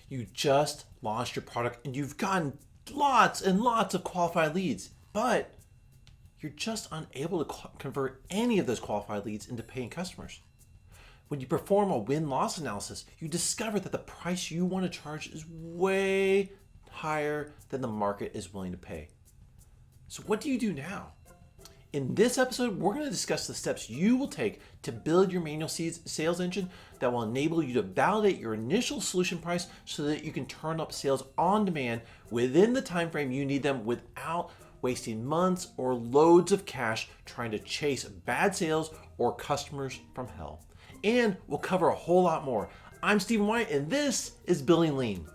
You just launched your product and you've gotten lots and lots of qualified leads, but you're just unable to convert any of those qualified leads into paying customers. When you perform a win-loss analysis, you discover that the price you want to charge is way higher than the market is willing to pay. So what do you do now? In this episode, we're going to discuss the steps you will take to build your manual sales engine that will enable you to validate your initial solution price so that you can turn up sales on demand within the time frame you need them without wasting months or loads of cash trying to chase bad sales or customers from hell. And we'll cover a whole lot more. I'm Stephen White, and this is Building Lean.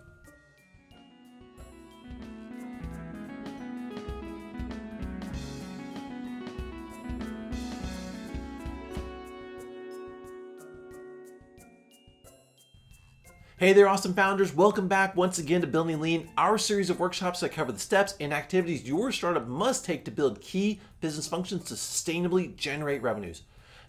Hey there, awesome founders. Welcome back once again to Building Lean, our series of workshops that cover the steps and activities your startup must take to build key business functions to sustainably generate revenues.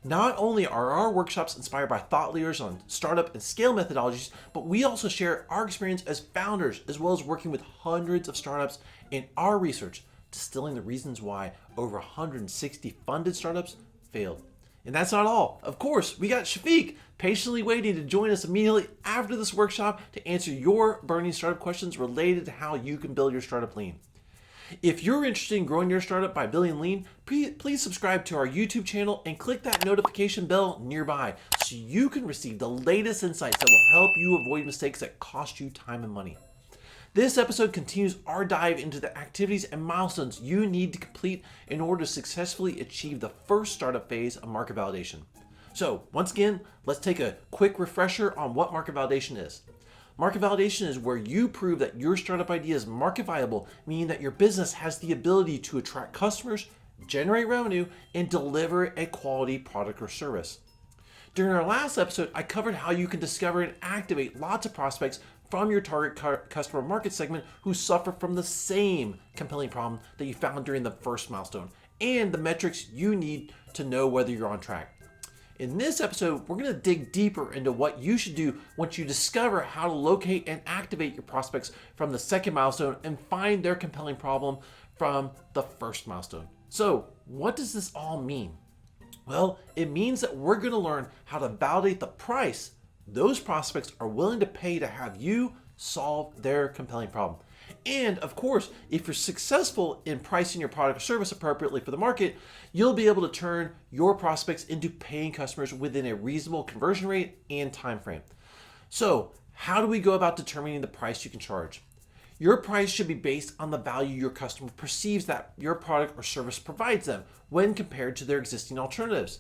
Not only are our workshops inspired by thought leaders on startup and scale methodologies, but we also share our experience as founders, as well as working with hundreds of startups in our research, distilling the reasons why over 160 funded startups failed. And that's not all. Of course, we got Shafiq patiently waiting to join us immediately after this workshop to answer your burning startup questions related to how you can build your startup lean. If you're interested in growing your startup by building lean, please subscribe to our YouTube channel and click that notification bell nearby so you can receive the latest insights that will help you avoid mistakes that cost you time and money. This episode continues our dive into the activities and milestones you need to complete in order to successfully achieve the first startup phase of market validation. So once again, let's take a quick refresher on what market validation is. Market validation is where you prove that your startup idea is market viable, meaning that your business has the ability to attract customers, generate revenue, and deliver a quality product or service. During our last episode, I covered how you can discover and activate lots of prospects from your target customer market segment who suffer from the same compelling problem that you found during the first milestone, and the metrics you need to know whether you're on track. In this episode, we're going to dig deeper into what you should do once you discover how to locate and activate your prospects from the second milestone and find their compelling problem from the first milestone. So, what does this all mean? Well, it means that we're going to learn how to validate the price those prospects are willing to pay to have you solve their compelling problem. And of course, if you're successful in pricing your product or service appropriately for the market, you'll be able to turn your prospects into paying customers within a reasonable conversion rate and time frame. So, how do we go about determining the price you can charge? Your price should be based on the value your customer perceives that your product or service provides them when compared to their existing alternatives.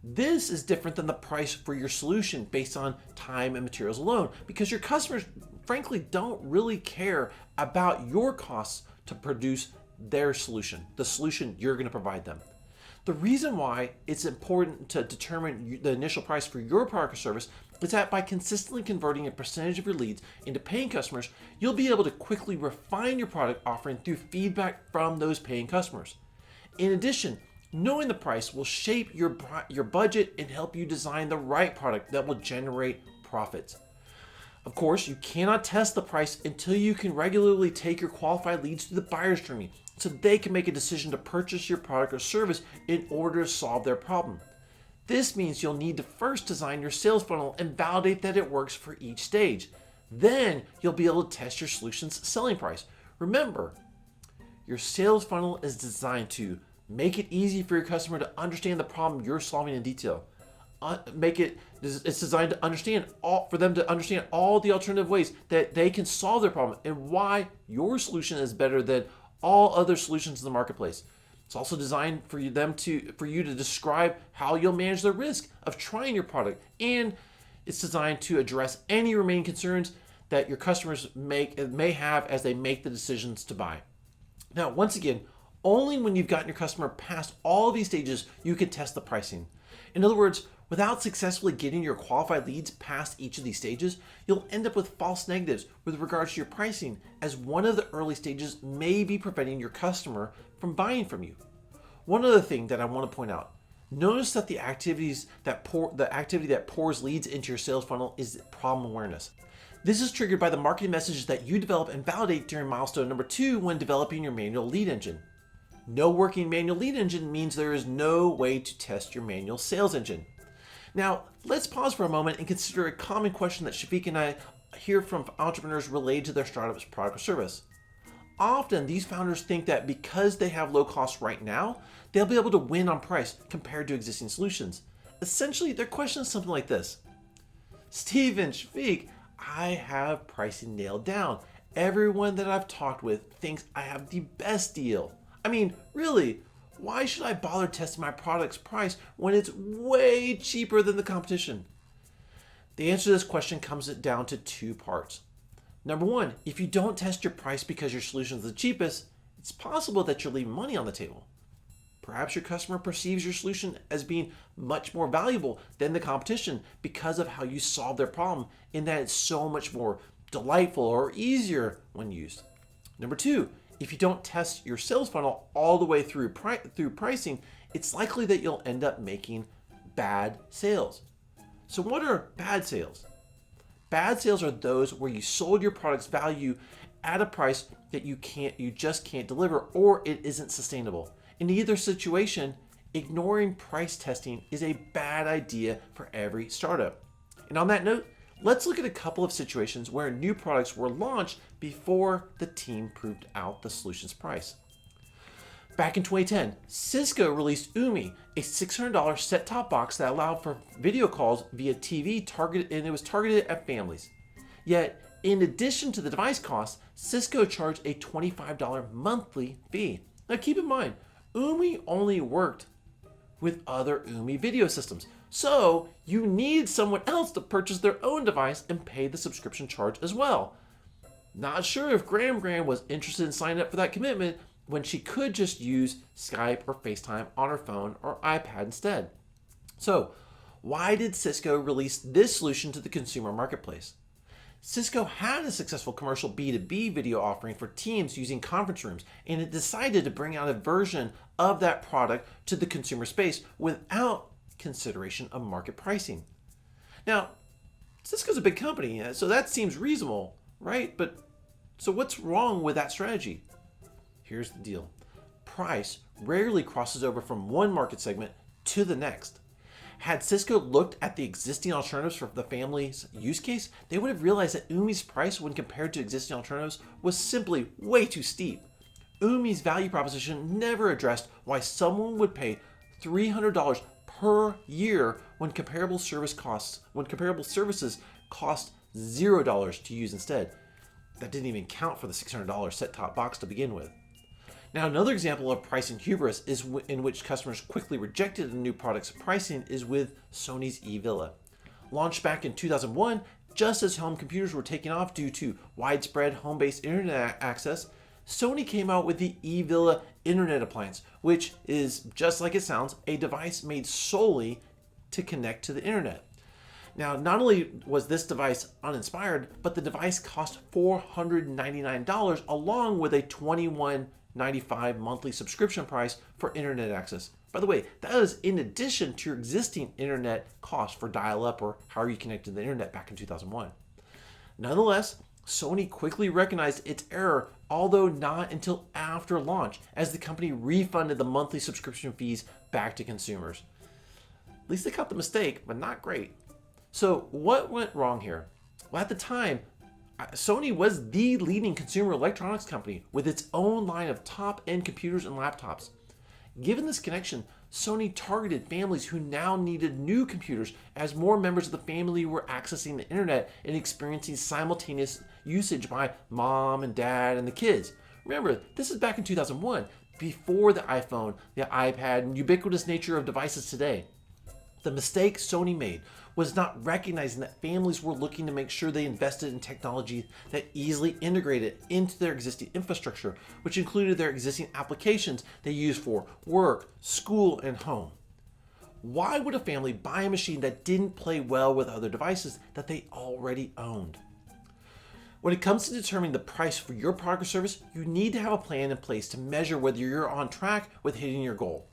This is different than the price for your solution based on time and materials alone, because your customers frankly don't really care about your costs to produce their solution, the solution you're going to provide them. The reason why it's important to determine the initial price for your product or service is that by consistently converting a percentage of your leads into paying customers, you'll be able to quickly refine your product offering through feedback from those paying customers. In addition, knowing the price will shape your budget and help you design the right product that will generate profits. Of course, you cannot test the price until you can regularly take your qualified leads to the buyer's journey so they can make a decision to purchase your product or service in order to solve their problem. This means you'll need to first design your sales funnel and validate that it works for each stage. Then you'll be able to test your solution's selling price. Remember, your sales funnel is designed to make it easy for your customer to understand the problem you're solving in detail. It's designed for them to understand all the alternative ways that they can solve their problem and why your solution is better than all other solutions in the marketplace. It's also designed for you to describe how you'll manage the risk of trying your product, and it's designed to address any remaining concerns that your customers may have as they make the decisions to buy. Now, once again, only when you've gotten your customer past all these stages, you can test the pricing. In other words, without successfully getting your qualified leads past each of these stages, you'll end up with false negatives with regards to your pricing, as one of the early stages may be preventing your customer from buying from you. One other thing that I want to point out, Notice that the activity that pours leads into your sales funnel is problem awareness. This is triggered by the marketing messages that you develop and validate during milestone number 2 when developing your manual lead engine. No working manual lead engine means there is no way to test your manual sales engine. Now, let's pause for a moment and consider a common question that Shafiq and I hear from entrepreneurs related to their startup's product or service. Often, these founders think that because they have low costs right now, they'll be able to win on price compared to existing solutions. Essentially, their question is something like this. Steven, Shafiq, I have pricing nailed down. Everyone that I've talked with thinks I have the best deal. I mean, really, why should I bother testing my product's price when it's way cheaper than the competition? The answer to this question comes down to 2 parts. Number 1, if you don't test your price because your solution is the cheapest, it's possible that you're leaving money on the table. Perhaps your customer perceives your solution as being much more valuable than the competition because of how you solve their problem, in that it's so much more delightful or easier when used. Number 2, if you don't test your sales funnel all the way through pricing, it's likely that you'll end up making bad sales. So what are bad sales? Bad sales are those where you sold your product's value at a price that you just can't deliver, or it isn't sustainable. In either situation, ignoring price testing is a bad idea for every startup. And on that note, let's look at a couple of situations where new products were launched before the team proved out the solution's price. Back in 2010, Cisco released Umi, a $600 set-top box that allowed for video calls via TV, and it was targeted at families. Yet, in addition to the device cost, Cisco charged a $25 monthly fee. Now keep in mind, Umi only worked with other Umi video systems, so you need someone else to purchase their own device and pay the subscription charge as well. Not sure if Graham was interested in signing up for that commitment when she could just use Skype or FaceTime on her phone or iPad instead. So, why did Cisco release this solution to the consumer marketplace? Cisco had a successful commercial B2B video offering for teams using conference rooms, and it decided to bring out a version of that product to the consumer space without consideration of market pricing. Now, Cisco's a big company, so that seems reasonable, right? But so what's wrong with that strategy? Here's the deal. Price rarely crosses over from one market segment to the next. Had Cisco looked at the existing alternatives for the family's use case, they would have realized that Umi's price when compared to existing alternatives was simply way too steep. Umi's value proposition never addressed why someone would pay $300 per year when comparable services cost $0 to use instead. That didn't even count for the $600 set-top box to begin with. Now, another example of pricing hubris in which customers quickly rejected a new product's pricing is with Sony's eVilla. Launched back in 2001, just as home computers were taking off due to widespread home-based internet access, Sony came out with the eVilla internet appliance, which is, just like it sounds, a device made solely to connect to the internet. Now, not only was this device uninspired, but the device cost $499 along with a $21.95 monthly subscription price for internet access. By the way, that is in addition to your existing internet cost for dial-up or however you connected to the internet back in 2001. Nonetheless, Sony quickly recognized its error, although not until after launch, as the company refunded the monthly subscription fees back to consumers. At least they caught the mistake, but not great. So what went wrong here? Well, at the time, Sony was the leading consumer electronics company with its own line of top-end computers and laptops. Given this connection, Sony targeted families who now needed new computers as more members of the family were accessing the internet and experiencing simultaneous usage by mom and dad and the kids. Remember, this is back in 2001, before the iPhone, the iPad, and ubiquitous nature of devices today. The mistake Sony made was not recognizing that families were looking to make sure they invested in technology that easily integrated into their existing infrastructure, which included their existing applications they use for work, school, and home. Why would a family buy a machine that didn't play well with other devices that they already owned? When it comes to determining the price for your product or service, you need to have a plan in place to measure whether you're on track with hitting your goal.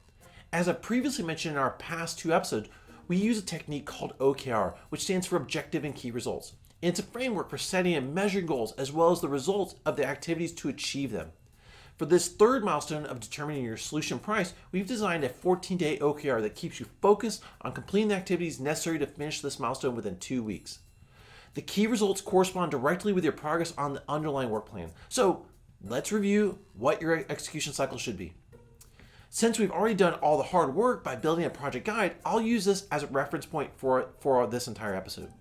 As I previously mentioned in our past 2 episodes, we use a technique called OKR, which stands for Objective and Key Results. And it's a framework for setting and measuring goals as well as the results of the activities to achieve them. For this third milestone of determining your solution price, we've designed a 14-day OKR that keeps you focused on completing the activities necessary to finish this milestone within 2 weeks. The key results correspond directly with your progress on the underlying work plan. So let's review what your execution cycle should be. Since we've already done all the hard work by building a project guide, I'll use this as a reference point for this entire episode.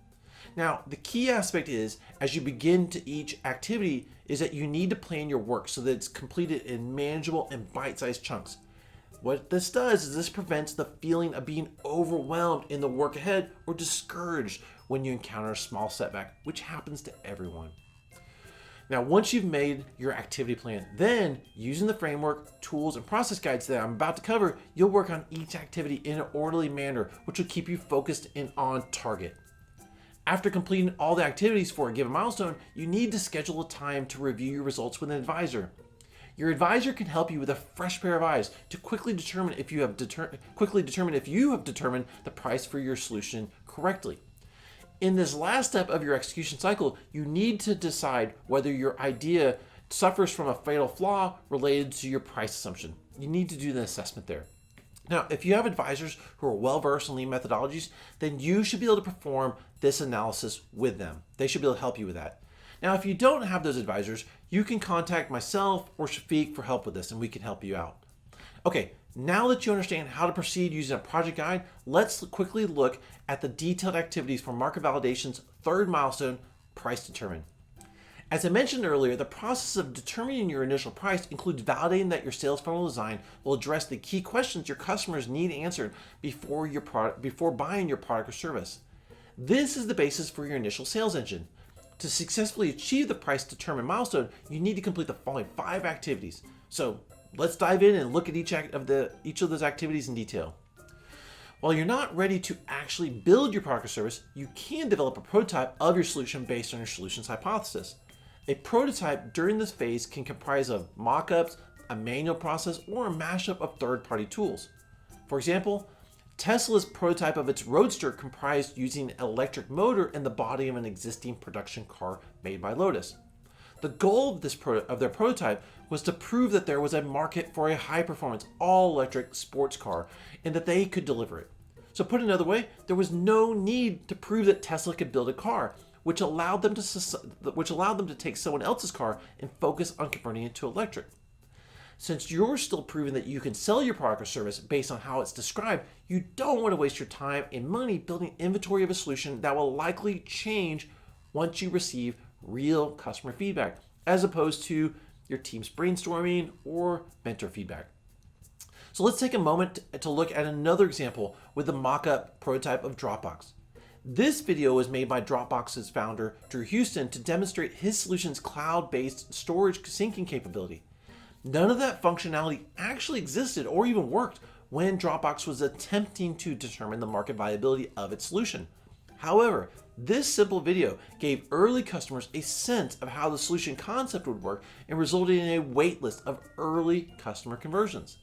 Now, the key aspect is, as you begin to each activity, is that you need to plan your work so that it's completed in manageable and bite-sized chunks. What this does is this prevents the feeling of being overwhelmed in the work ahead or discouraged when you encounter a small setback, which happens to everyone. Now, once you've made your activity plan, then using the framework, tools, and process guides that I'm about to cover, you'll work on each activity in an orderly manner, which will keep you focused and on target. After completing all the activities for a given milestone, you need to schedule a time to review your results with an advisor. Your advisor can help you with a fresh pair of eyes to quickly determine if you have determined the price for your solution correctly. In this last step of your execution cycle, you need to decide whether your idea suffers from a fatal flaw related to your price assumption. You need to do the assessment there. Now, if you have advisors who are well-versed in lean methodologies, then you should be able to perform this analysis with them. They should be able to help you with that. Now, if you don't have those advisors, you can contact myself or Shafiq for help with this, and we can help you out. Okay, now that you understand how to proceed using a project guide, let's quickly look at the detailed activities for market validation's third milestone, price determine. As I mentioned earlier, the process of determining your initial price includes validating that your sales funnel design will address the key questions your customers need answered before buying your product or service. This is the basis for your initial sales engine. To successfully achieve the price determine milestone, you need to complete the following 5 activities. So let's dive in and look at each of those activities in detail. While you're not ready to actually build your product or service, you can develop a prototype of your solution based on your solution's hypothesis. A prototype during this phase can comprise of mock-ups, a manual process, or a mashup of third-party tools. For example, Tesla's prototype of its Roadster comprised using an electric motor in the body of an existing production car made by Lotus. The goal of their prototype was to prove that there was a market for a high-performance, all-electric sports car and that they could deliver it. So put another way, there was no need to prove that Tesla could build a car, which allowed them to take someone else's car and focus on converting it to electric. Since you're still proving that you can sell your product or service based on how it's described, you don't want to waste your time and money building inventory of a solution that will likely change once you receive real customer feedback, as opposed to your team's brainstorming or mentor feedback. So let's take a moment to look at another example with the mock-up prototype of Dropbox. This video was made by Dropbox's founder, Drew Houston, to demonstrate his solution's cloud-based storage syncing capability. None of that functionality actually existed or even worked when Dropbox was attempting to determine the market viability of its solution. However, this simple video gave early customers a sense of how the solution concept would work and resulted in a wait list of early customer conversions.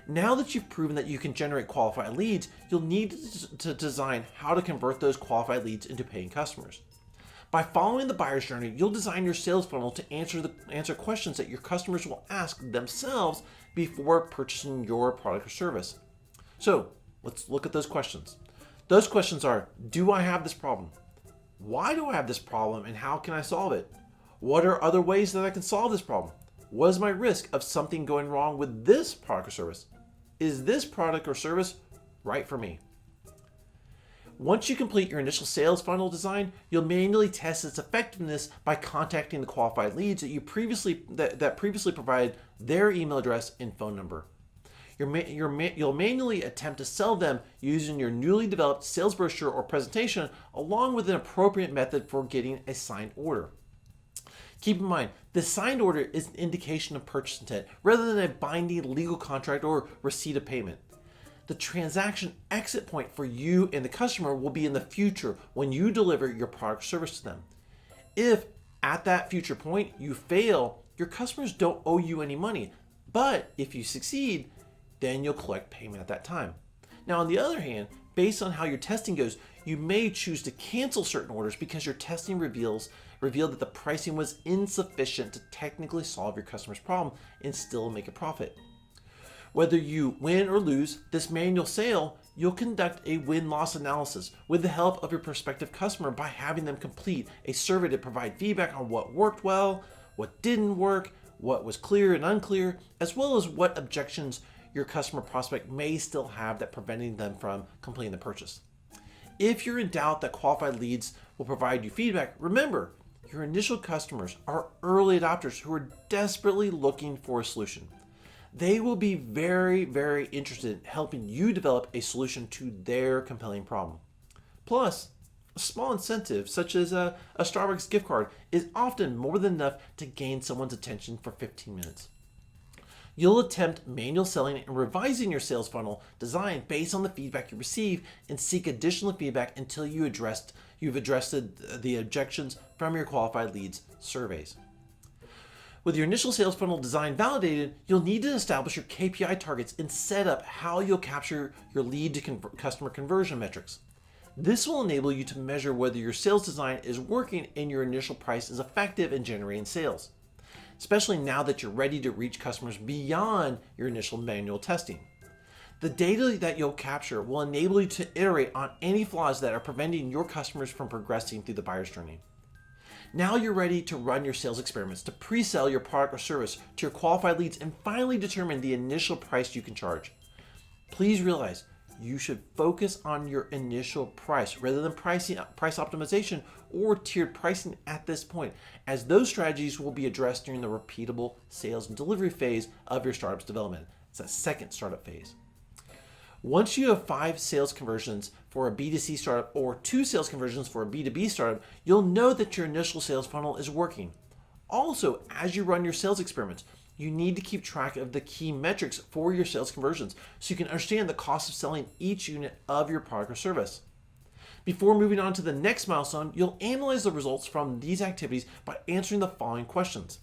Now that you've proven that you can generate qualified leads, you'll need to design how to convert those qualified leads into paying customers. By following the buyer's journey, you'll design your sales funnel to answer questions that your customers will ask themselves before purchasing your product or service. So let's look at those questions. Those questions are, do I have this problem? Why do I have this problem and how can I solve it? What are other ways that I can solve this problem? What is my risk of something going wrong with this product or service? Is this product or service right for me? Once you complete your initial sales funnel design, you'll manually test its effectiveness by contacting the qualified leads that previously provided their email address and phone number. You'll manually attempt to sell them using your newly developed sales brochure or presentation, along with an appropriate method for getting a signed order. Keep in mind, the signed order is an indication of purchase intent rather than a binding legal contract or receipt of payment. The transaction exit point for you and the customer will be in the future when you deliver your product or service to them. If at that future point you fail, your customers don't owe you any money. But if you succeed, then you'll collect payment at that time. Now, on the other hand, based on how your testing goes, you may choose to cancel certain orders because your testing revealed that the pricing was insufficient to technically solve your customer's problem and still make a profit. Whether you win or lose this manual sale, you'll conduct a win-loss analysis with the help of your prospective customer by having them complete a survey to provide feedback on what worked well, what didn't work, what was clear and unclear, as well as what objections your customer prospect may still have that preventing them from completing the purchase. If you're in doubt that qualified leads will provide you feedback, remember, your initial customers are early adopters who are desperately looking for a solution. They will be very, very interested in helping you develop a solution to their compelling problem. Plus, a small incentive, such as a Starbucks gift card, is often more than enough to gain someone's attention for 15 minutes. You'll attempt manual selling and revising your sales funnel design based on the feedback you receive and seek additional feedback until you've addressed the objections from your qualified leads surveys. With your initial sales funnel design validated, you'll need to establish your KPI targets and set up how you'll capture your lead to customer conversion metrics. This will enable you to measure whether your sales design is working and your initial price is effective in generating sales, especially now that you're ready to reach customers beyond your initial manual testing. The data that you'll capture will enable you to iterate on any flaws that are preventing your customers from progressing through the buyer's journey. Now you're ready to run your sales experiments to pre-sell your product or service to your qualified leads and finally determine the initial price you can charge. Please realize you should focus on your initial price rather than price optimization or tiered pricing at this point, as those strategies will be addressed during the repeatable sales and delivery phase of your startup's development. It's that second startup phase. Once you have 5 sales conversions for a B2C startup or 2 sales conversions for a B2B startup, you'll know that your initial sales funnel is working. Also, as you run your sales experiments, you need to keep track of the key metrics for your sales conversions so you can understand the cost of selling each unit of your product or service. Before moving on to the next milestone, you'll analyze the results from these activities by answering the following questions.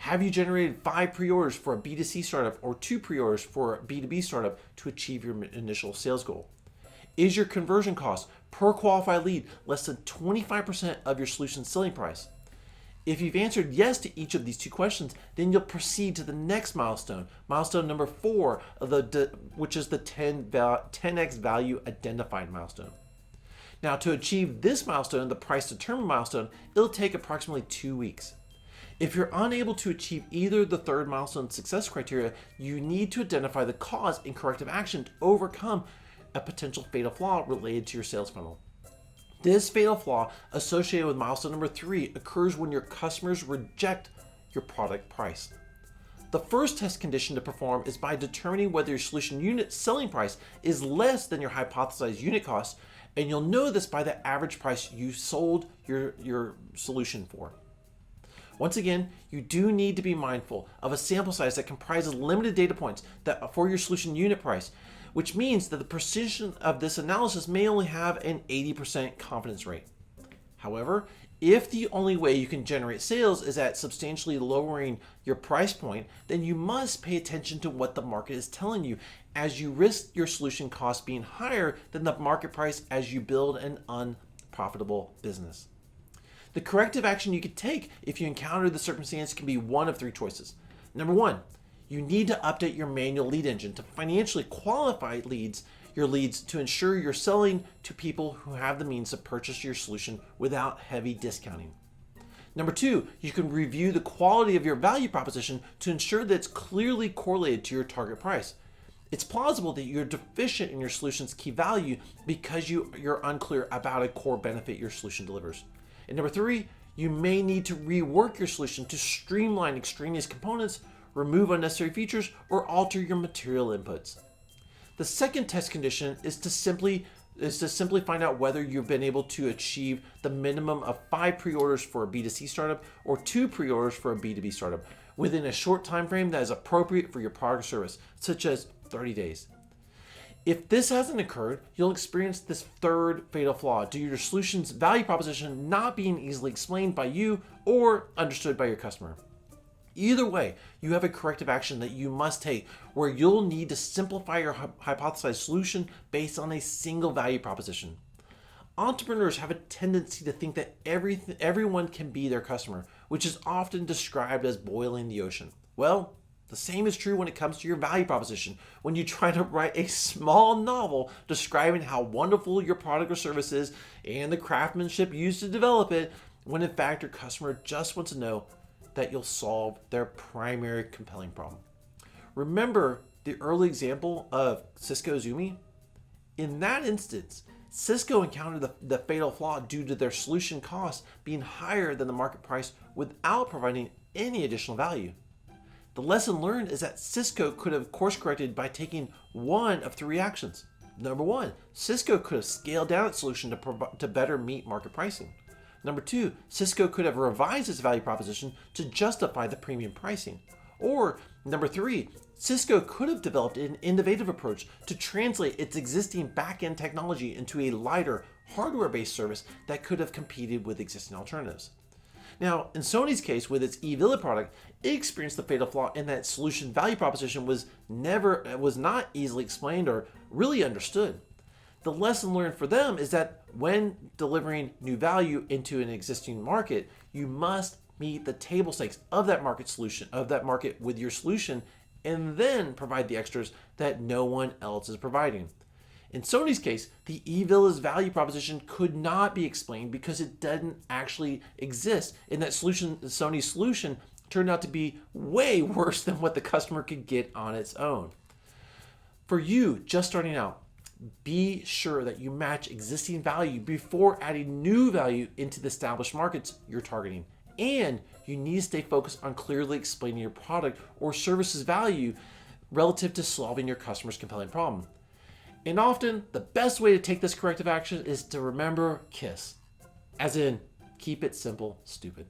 Have you generated 5 pre-orders for a B2C startup or 2 pre-orders for a B2B startup to achieve your initial sales goal? Is your conversion cost per qualified lead less than 25% of your solution's selling price? If you've answered yes to each of these 2 questions, then you'll proceed to the next milestone, milestone number 4, which is the 10x value identified milestone. Now, to achieve this milestone, the price determined milestone, it'll take approximately 2 weeks. If you're unable to achieve either the third milestone success criteria, you need to identify the cause and corrective action to overcome a potential fatal flaw related to your sales funnel. This fatal flaw associated with milestone number 3 occurs when your customers reject your product price. The first test condition to perform is by determining whether your solution unit selling price is less than your hypothesized unit cost, and you'll know this by the average price you sold your solution for. Once again, you do need to be mindful of a sample size that comprises limited data points for your solution unit price, which means that the precision of this analysis may only have an 80% confidence rate. However, if the only way you can generate sales is at substantially lowering your price point, then you must pay attention to what the market is telling you, as you risk your solution cost being higher than the market price as you build an unprofitable business. The corrective action you could take if you encounter the circumstance can be one of 3 choices. Number 1, you need to update your manual lead engine to financially qualify your leads to ensure you're selling to people who have the means to purchase your solution without heavy discounting. Number 2, you can review the quality of your value proposition to ensure that it's clearly correlated to your target price. It's plausible that you're deficient in your solution's key value because you're unclear about a core benefit your solution delivers. And number 3, you may need to rework your solution to streamline extraneous components, remove unnecessary features, or alter your material inputs. The second test condition is to simply find out whether you've been able to achieve the minimum of 5 pre-orders for a B2C startup or 2 pre-orders for a B2B startup within a short time frame that is appropriate for your product or service, such as 30 days. If this hasn't occurred, you'll experience this third fatal flaw due to your solution's value proposition not being easily explained by you or understood by your customer. Either way, you have a corrective action that you must take where you'll need to simplify your hypothesized solution based on a single value proposition. Entrepreneurs have a tendency to think that everyone can be their customer, which is often described as boiling the ocean. Well, the same is true when it comes to your value proposition. When you try to write a small novel describing how wonderful your product or service is and the craftsmanship used to develop it, when in fact your customer just wants to know that you'll solve their primary compelling problem. Remember the early example of Cisco Zoomy? In that instance, Cisco encountered the fatal flaw due to their solution cost being higher than the market price without providing any additional value. The lesson learned is that Cisco could have course corrected by taking one of three actions. Number one, Cisco could have scaled down its solution to better meet market pricing. Number two, Cisco could have revised its value proposition to justify the premium pricing. Or number three, Cisco could have developed an innovative approach to translate its existing back-end technology into a lighter, hardware-based service that could have competed with existing alternatives. Now, in Sony's case, with its eVilla product, it experienced the fatal flaw in that solution value proposition was not easily explained or really understood. The lesson learned for them is that when delivering new value into an existing market, you must meet the table stakes of that market with your solution, and then provide the extras that no one else is providing. In Sony's case, the eVilla's value proposition could not be explained because it didn't actually exist, and that Sony's solution turned out to be way worse than what the customer could get on its own. For you just starting out, be sure that you match existing value before adding new value into the established markets you're targeting. And you need to stay focused on clearly explaining your product or service's value relative to solving your customer's compelling problem. And often, the best way to take this corrective action is to remember KISS. As in, keep it simple, stupid.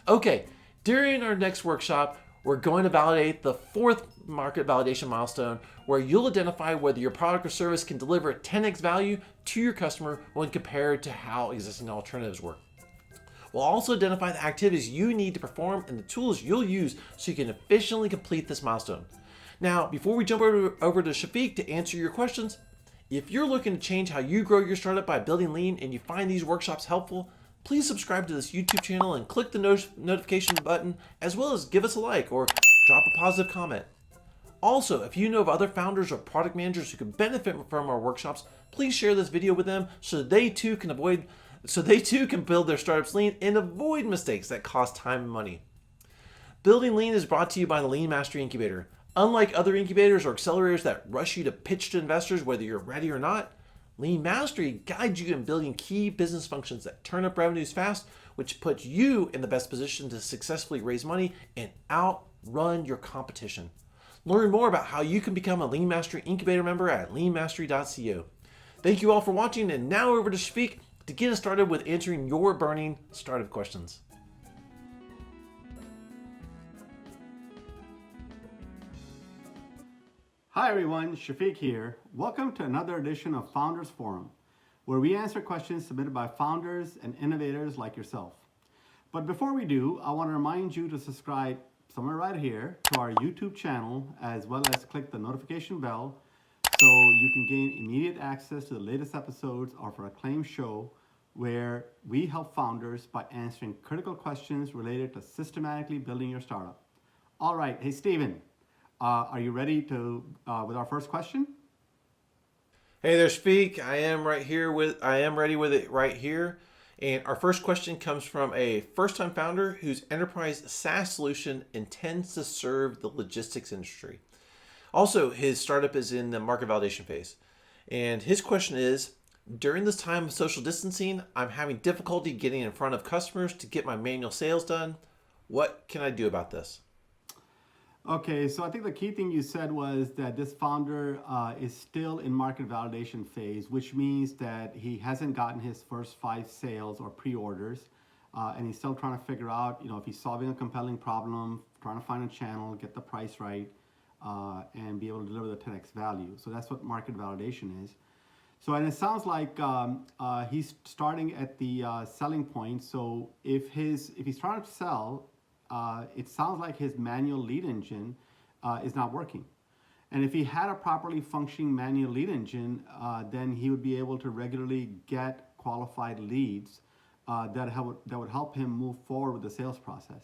Okay, during our next workshop, we're going to validate the fourth market validation milestone, where you'll identify whether your product or service can deliver a 10x value to your customer when compared to how existing alternatives work. We'll also identify the activities you need to perform and the tools you'll use so you can efficiently complete this milestone. Now, before we jump over to Shafiq to answer your questions, if you're looking to change how you grow your startup by building lean and you find these workshops helpful, please subscribe to this YouTube channel and click the notification button, as well as give us a like or drop a positive comment. Also, if you know of other founders or product managers who could benefit from our workshops, please share this video with them so they too can build their startups lean and avoid mistakes that cost time and money. Building Lean is brought to you by the Lean Mastery Incubator. Unlike other incubators or accelerators that rush you to pitch to investors whether you're ready or not, Lean Mastery guides you in building key business functions that turn up revenues fast, which puts you in the best position to successfully raise money and outrun your competition. Learn more about how you can become a Lean Mastery Incubator member at leanmastery.co. Thank you all for watching, and now over to Shafiq to get us started with answering your burning startup questions. Hi everyone, Shafiq here. Welcome to another edition of Founders Forum, where we answer questions submitted by founders and innovators like yourself. But before we do, I want to remind you to subscribe somewhere right here to our YouTube channel, as well as click the notification bell so you can gain immediate access to the latest episodes of our acclaimed show, where we help founders by answering critical questions related to systematically building your startup. All right, hey Steven, are you ready with our first question? Hey there, Shafiq. I am ready with it right here. And our first question comes from a first-time founder whose enterprise SaaS solution intends to serve the logistics industry. Also, his startup is in the market validation phase. And his question is, during this time of social distancing, I'm having difficulty getting in front of customers to get my manual sales done. What can I do about this? Okay, so I think the key thing you said was that this founder is still in market validation phase, which means that he hasn't gotten his first 5 sales or pre-orders, and he's still trying to figure out, if he's solving a compelling problem, trying to find a channel, get the price right, and be able to deliver the 10x value. So that's what market validation is. So, and it sounds like he's starting at the selling point. So if he's trying to sell it sounds like his manual lead engine is not working. And if he had a properly functioning manual lead engine, then he would be able to regularly get qualified leads that would help him move forward with the sales process.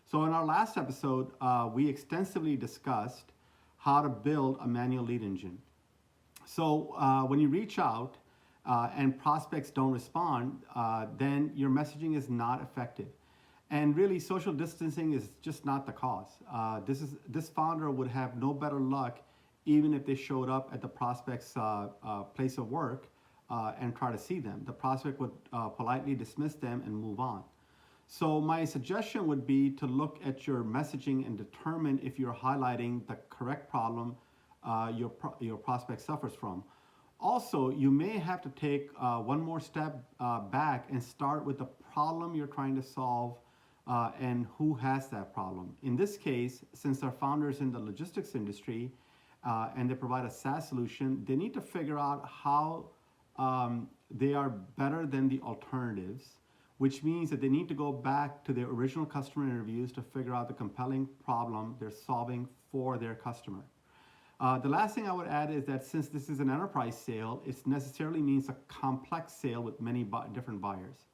So in our last episode, we extensively discussed how to build a manual lead engine. So when you reach out and prospects don't respond, then your messaging is not effective. And really, social distancing is just not the cause. This founder would have no better luck even if they showed up at the prospect's place of work and try to see them. The prospect would politely dismiss them and move on. So my suggestion would be to look at your messaging and determine if you're highlighting the correct problem your prospect suffers from. Also, you may have to take one more step back and start with the problem you're trying to solve and who has that problem. In this case, since our founders in the logistics industry and they provide a SaaS solution, they need to figure out how they are better than the alternatives, which means that they need to go back to their original customer interviews to figure out the compelling problem they're solving for their customer. The last thing I would add is that since this is an enterprise sale, it necessarily means a complex sale with many different buyers.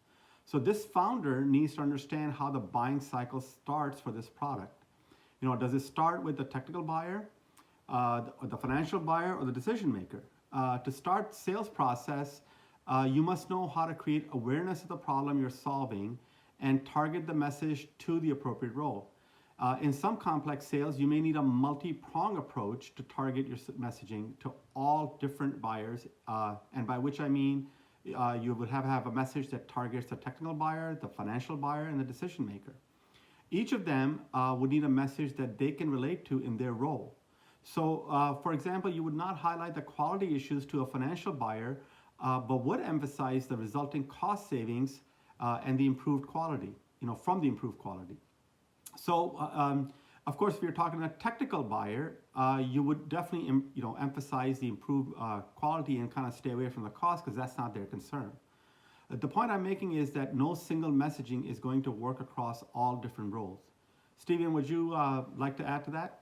So this founder needs to understand how the buying cycle starts for this product. Does it start with the technical buyer, the financial buyer, or the decision maker? To start sales process, you must know how to create awareness of the problem you're solving and target the message to the appropriate role. In some complex sales, you may need a multi-prong approach to target your messaging to all different buyers, and by which I mean you would have a message that targets the technical buyer, the financial buyer, and the decision maker. Each of them would need a message that they can relate to in their role. So, for example, you would not highlight the quality issues to a financial buyer, but would emphasize the resulting cost savings and the improved quality, from the improved quality. So, of course, if you're talking to a technical buyer, you would definitely, emphasize the improved quality and kind of stay away from the cost because that's not their concern. The point I'm making is that no single messaging is going to work across all different roles. Steven, would you like to add to that?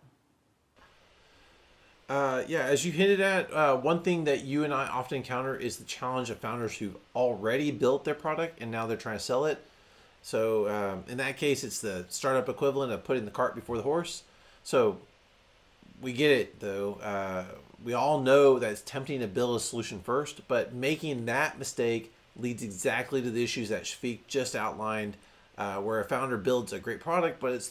Yeah, as you hinted at, one thing that you and I often encounter is the challenge of founders who've already built their product and now they're trying to sell it. So in that case, it's the startup equivalent of putting the cart before the horse. So we get it, though. We all know that it's tempting to build a solution first, but making that mistake leads exactly to the issues that Shafiq just outlined, where a founder builds a great product, but it's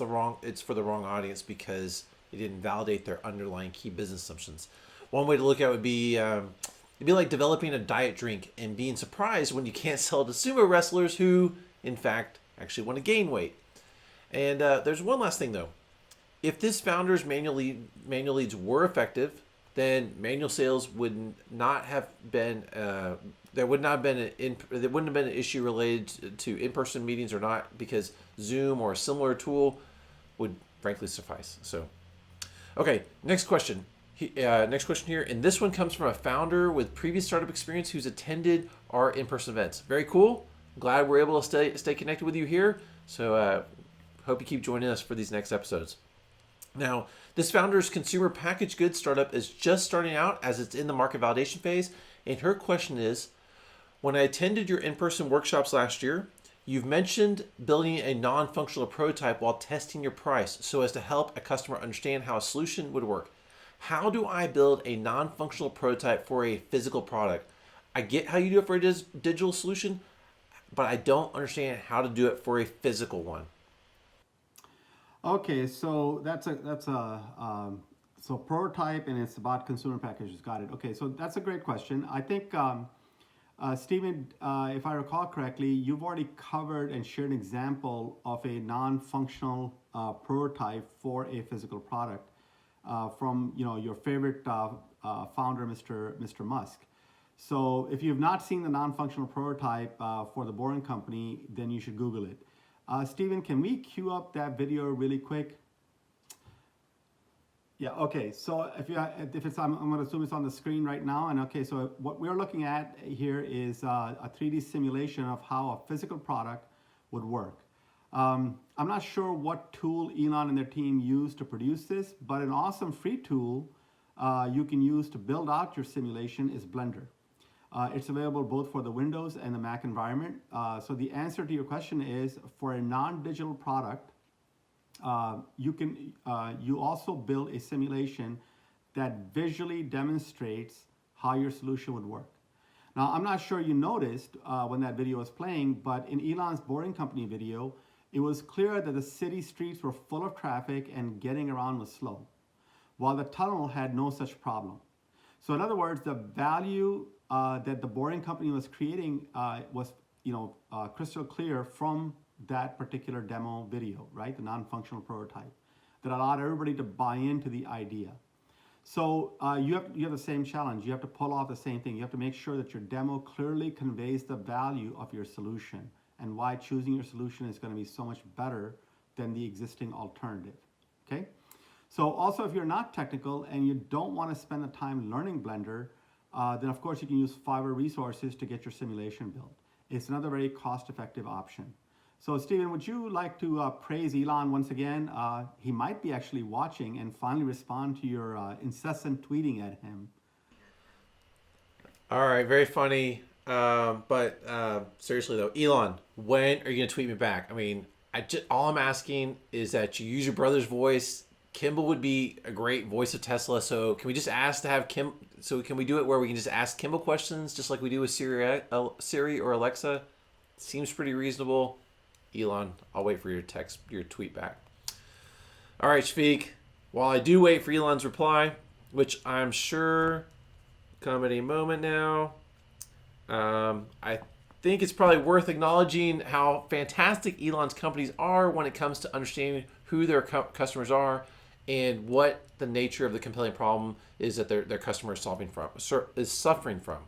for the wrong audience because it didn't validate their underlying key business assumptions. One way to look at it would be it'd be like developing a diet drink and being surprised when you can't sell to sumo wrestlers who, in fact, actually want to gain weight. And there's one last thing, though. If this founder's manual leads were effective, then manual sales would not have been there wouldn't have been an issue related to in-person meetings or not, because Zoom or a similar tool would frankly suffice. So, okay, next question. Next question here, and this one comes from a founder with previous startup experience who's attended our in-person events. Very cool. Glad we're able to stay connected with you here. So hope you keep joining us for these next episodes. Now, this founder's consumer packaged goods startup is just starting out as it's in the market validation phase. And her question is, when I attended your in-person workshops last year, you've mentioned building a non-functional prototype while testing your price so as to help a customer understand how a solution would work. How do I build a non-functional prototype for a physical product? I get how you do it for a digital solution, but I don't understand how to do it for a physical one. Okay, so that's a so prototype, and it's about consumer packages. Got it. Okay, so that's a great question. I think Steven, if I recall correctly, you've already covered and shared an example of a non-functional prototype for a physical product from your favorite founder, Mr. Musk. So if you've not seen the non-functional prototype for the Boring Company, then you should Google it. Steven, can we queue up that video really quick? Yeah, okay, so if it's, I'm going to assume it's on the screen right now. And okay, so what we're looking at here is a 3D simulation of how a physical product would work. I'm not sure what tool Elon and their team used to produce this, but an awesome free tool you can use to build out your simulation is Blender. It's available both for the Windows and the Mac environment. So the answer to your question is, for a non-digital product, you also build a simulation that visually demonstrates how your solution would work. Now, I'm not sure you noticed when that video was playing, but in Elon's Boring Company video, it was clear that the city streets were full of traffic and getting around was slow, while the tunnel had no such problem. So in other words, the value that the Boring Company was creating was crystal clear from that particular demo video, right? The non-functional prototype that allowed everybody to buy into the idea. So you have the same challenge. You have to pull off the same thing. You have to make sure that your demo clearly conveys the value of your solution and why choosing your solution is going to be so much better than the existing alternative, okay? So also, if you're not technical and you don't want to spend the time learning Blender, then of course you can use Fiverr resources to get your simulation built. It's another very cost-effective option. So Stephen, would you like to praise Elon once again? He might be actually watching and finally respond to your incessant tweeting at him. All right, very funny. But seriously though, Elon, when are you gonna tweet me back? I mean, all I'm asking is that you use your brother's voice. Kimball would be a great voice of Tesla. So can we just ask to have Kim? So can we do it where we can just ask Kimball questions, just like we do with Siri or Alexa? Seems pretty reasonable. Elon, I'll wait for your tweet back. All right, Shafiq. While I do wait for Elon's reply, which I'm sure come at a moment now, I think it's probably worth acknowledging how fantastic Elon's companies are when it comes to understanding who their customers are and what the nature of the compelling problem is that their customer is suffering from.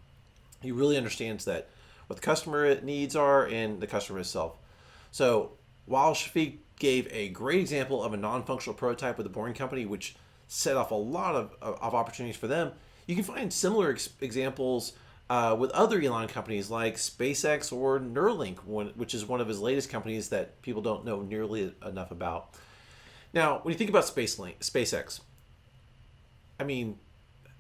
He really understands that what the customer needs are and the customer itself. So while Shafiq gave a great example of a non-functional prototype with the Boring Company, which set off a lot of opportunities for them, you can find similar examples with other Elon companies like SpaceX or Neuralink, which is one of his latest companies that people don't know nearly enough about. Now, when you think about SpaceX, I mean,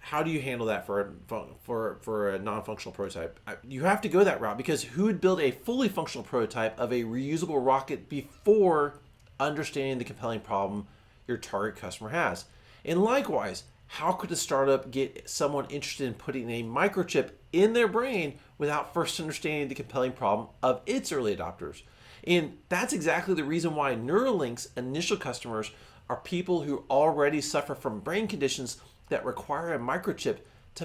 how do you handle that for a non-functional prototype? You have to go that route because who would build a fully functional prototype of a reusable rocket before understanding the compelling problem your target customer has? And likewise, how could a startup get someone interested in putting a microchip in their brain without first understanding the compelling problem of its early adopters? And that's exactly the reason why Neuralink's initial customers are people who already suffer from brain conditions that require a microchip to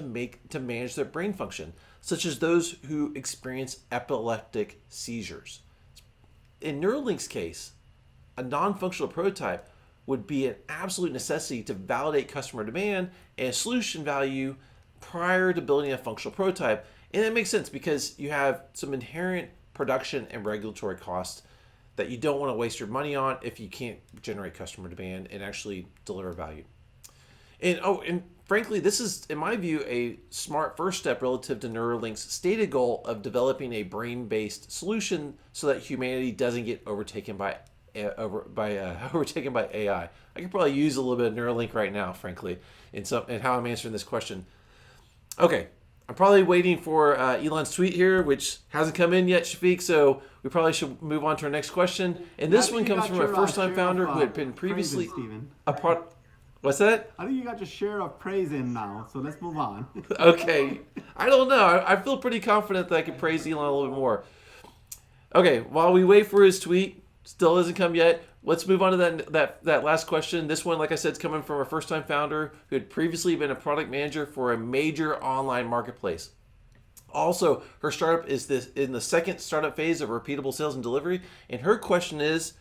manage their brain function, such as those who experience epileptic seizures. In Neuralink's case, a non-functional prototype would be an absolute necessity to validate customer demand and solution value prior to building a functional prototype. And that makes sense because you have some inherent production and regulatory costs that you don't want to waste your money on if you can't generate customer demand and actually deliver value. And frankly, this is, in my view, a smart first step relative to Neuralink's stated goal of developing a brain-based solution so that humanity doesn't get overtaken by AI. I could probably use a little bit of Neuralink right now, frankly, in how I'm answering this question. Okay, I'm probably waiting for Elon's tweet here, which hasn't come in yet, Shafiq, so we probably should move on to our next question. And this one comes from a first-time founder who had been previously a part. What's that? I think you got your share of praise in now, so let's move on. Okay. I don't know. I feel pretty confident that I could praise Elon a little bit more. Okay, while we wait for his tweet, still hasn't come yet, let's move on to that last question. This one, like I said, is coming from a first-time founder who had previously been a product manager for a major online marketplace. Also, her startup is in the second startup phase of repeatable sales and delivery, and her question is,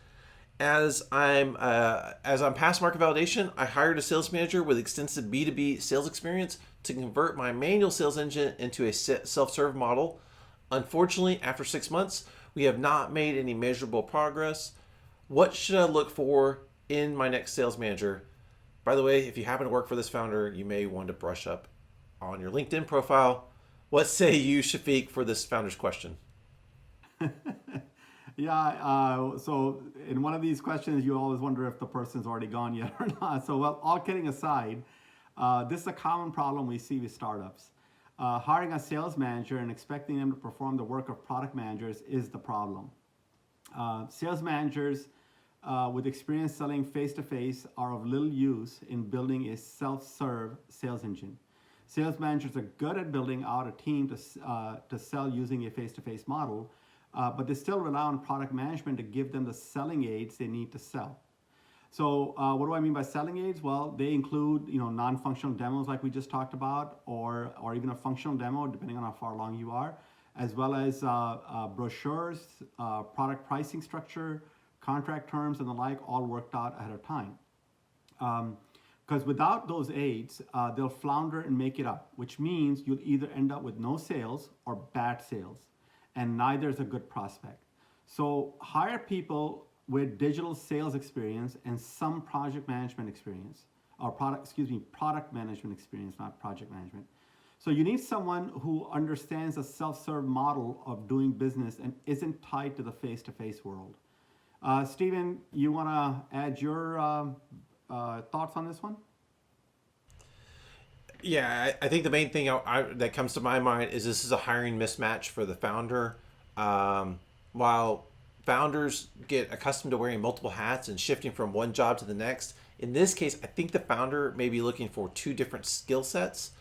As I'm past market validation, I hired a sales manager with extensive B2B sales experience to convert my manual sales engine into a self-serve model. Unfortunately, after 6 months, we have not made any measurable progress. What should I look for in my next sales manager? By the way, if you happen to work for this founder, you may want to brush up on your LinkedIn profile. What say you, Shafiq, for this founder's question? Yeah, so in one of these questions, you always wonder if the person's already gone yet or not. So, well, all kidding aside, this is a common problem we see with startups. Hiring a sales manager and expecting them to perform the work of product managers is the problem. Sales managers with experience selling face to face are of little use in building a self serve sales engine. Sales managers are good at building out a team to sell using a face to face model, but they still rely on product management to give them the selling aids they need to sell. So what do I mean by selling aids? Well, they include non-functional demos like we just talked about, or even a functional demo depending on how far along you are, as well as brochures, product pricing structure, contract terms, and the like, all worked out ahead of time. Because without those aids, they'll flounder and make it up, which means you'll either end up with no sales or bad sales, and neither is a good prospect. So hire people with digital sales experience and some project management experience, or product management experience, not project management. So you need someone who understands the self-serve model of doing business and isn't tied to the face-to-face world. Stephen, you want to add your thoughts on this one? Yeah, I think the main thing that comes to my mind is this is a hiring mismatch for the founder. While founders get accustomed to wearing multiple hats and shifting from one job to the next, in this case, I think the founder may be looking for two different skill sets.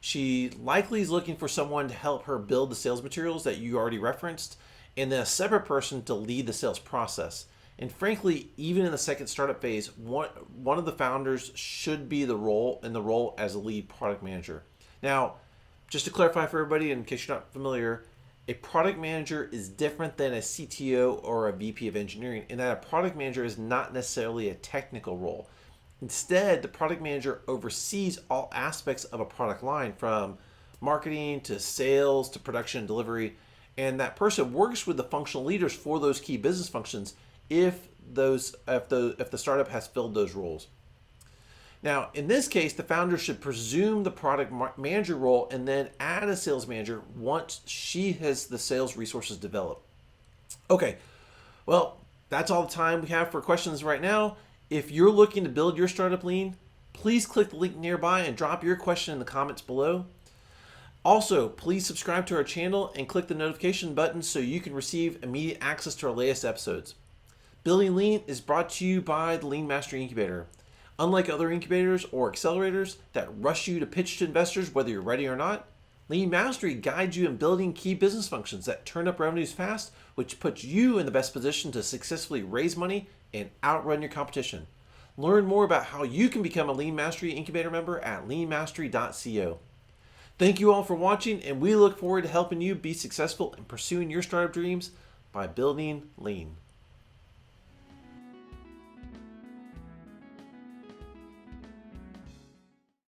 She likely is looking for someone to help her build the sales materials that you already referenced, and then a separate person to lead the sales process. And frankly, even in the second startup phase, one of the founders should be in the role as a lead product manager. Now, just to clarify for everybody, in case you're not familiar, a product manager is different than a CTO or a VP of engineering in that a product manager is not necessarily a technical role. Instead, the product manager oversees all aspects of a product line, from marketing to sales to production and delivery, and that person works with the functional leaders for those key business functions if the startup has filled those roles. Now, in this case, the founder should presume the product manager role and then add a sales manager once she has the sales resources developed. Okay, well, that's all the time we have for questions right now. If you're looking to build your startup lean, please click the link nearby and drop your question in the comments below. Also, please subscribe to our channel and click the notification button so you can receive immediate access to our latest episodes. Building Lean is brought to you by the Lean Mastery Incubator. Unlike other incubators or accelerators that rush you to pitch to investors whether you're ready or not, Lean Mastery guides you in building key business functions that turn up revenues fast, which puts you in the best position to successfully raise money and outrun your competition. Learn more about how you can become a Lean Mastery Incubator member at leanmastery.co. Thank you all for watching, and we look forward to helping you be successful in pursuing your startup dreams by building lean.